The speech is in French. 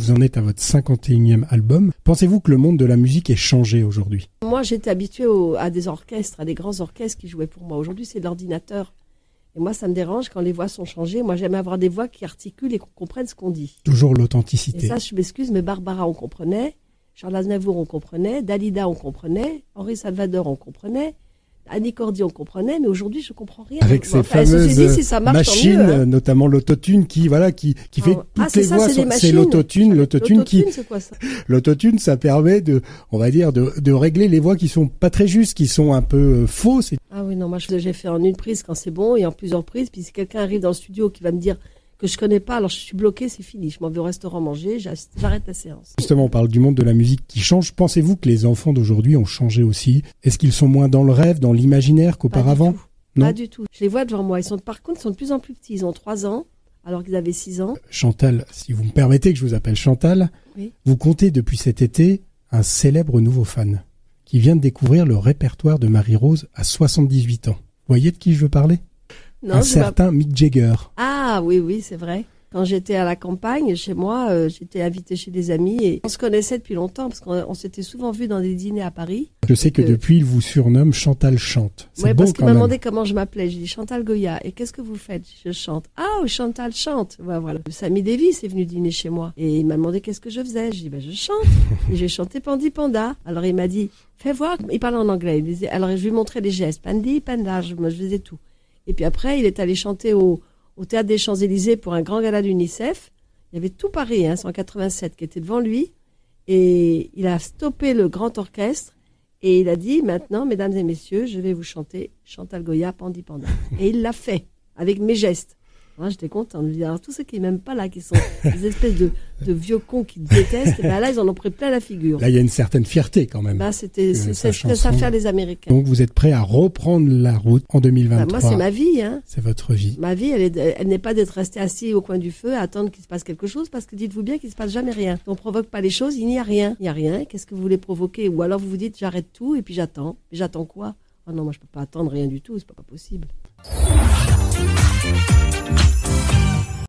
vous en êtes à votre 51e album. Pensez-vous que le monde de la musique ait changé aujourd'hui ? Moi, j'étais habituée à des orchestres, à des grands orchestres qui jouaient pour moi. Aujourd'hui, c'est de l'ordinateur. Et moi, ça me dérange quand les voix sont changées. Moi, j'aime avoir des voix qui articulent et qu'on comprenne ce qu'on dit. Toujours l'authenticité. Et ça, je m'excuse, mais Barbara, on comprenait. Charles Aznavour, on comprenait. Dalida, on comprenait. Henri Salvador, on comprenait. Annie Cordy, on comprenait, mais aujourd'hui, je comprends rien. Avec ces fameuses si ça marche, machines, tant mieux, hein. Notamment l'autotune qui fait toutes les voix. C'est l'autotune. L'autotune c'est quoi ça ? L'autotune, ça permet de régler les voix qui sont pas très justes, qui sont un peu fausses. Ah oui, non, moi, j'ai fait en une prise quand c'est bon et en plusieurs prises. Puis si quelqu'un arrive dans le studio qui va me dire que je connais pas, alors je suis bloquée, c'est fini. Je m'en vais au restaurant manger, j'arrête la séance. Justement, on parle du monde de la musique qui change. Pensez-vous que les enfants d'aujourd'hui ont changé aussi ? Est-ce qu'ils sont moins dans le rêve, dans l'imaginaire qu'auparavant ? Non, pas du tout. Je les vois devant moi. Par contre, ils sont de plus en plus petits. Ils ont 3 ans, alors qu'ils avaient 6 ans. Chantal, si vous me permettez que je vous appelle Chantal, oui. Vous comptez depuis cet été un célèbre nouveau fan qui vient de découvrir le répertoire de Marie-Rose à 78 ans. Vous voyez de qui je veux parler ? Non, un certain Mick Jagger. Ah oui, c'est vrai. Quand j'étais à la campagne, chez moi, j'étais invitée chez des amis et on se connaissait depuis longtemps parce qu'on s'était souvent vus dans des dîners à Paris. Je sais que depuis, il vous surnomme Chantal Chante. Oui, parce qu'il m'a demandé comment je m'appelais. J'ai dit Chantal Goya. Et qu'est-ce que vous faites ? Je chante. Ah, Chantal chante. Voilà. Sammy Davis est venu dîner chez moi et il m'a demandé qu'est-ce que je faisais. Je dis je chante. Et j'ai chanté Pandi Panda. Alors il m'a dit fais voir. Il parlait en anglais. Alors je lui montrais les gestes. Pandi Panda. Je faisais tout. Et puis après, il est allé chanter au Théâtre des Champs-Élysées pour un grand gala d'UNICEF. Il y avait tout Paris, 187, qui était devant lui. Et il a stoppé le grand orchestre. Et il a dit, maintenant, mesdames et messieurs, je vais vous chanter Chantal Goya, Pandi Panda. Et il l'a fait, avec mes gestes. Moi, j'étais contente de lui dire, alors tous ceux qui m'aiment pas là, qui sont des espèces de vieux cons qui détestent, là, ils en ont pris plein la figure. Là, il y a une certaine fierté quand même. Là, c'était ça faire les Américains. Donc, vous êtes prêt à reprendre la route en 2023. Moi, c'est ma vie, C'est votre vie. Ma vie, elle n'est pas d'être resté assis au coin du feu à attendre qu'il se passe quelque chose, parce que dites-vous bien qu'il se passe jamais rien. On provoque pas les choses, il n'y a rien. Il n'y a rien. Qu'est-ce que vous voulez provoquer ? Ou alors vous vous dites, j'arrête tout et puis j'attends. Mais j'attends quoi ? Oh non, moi, je peux pas attendre rien du tout. C'est pas possible.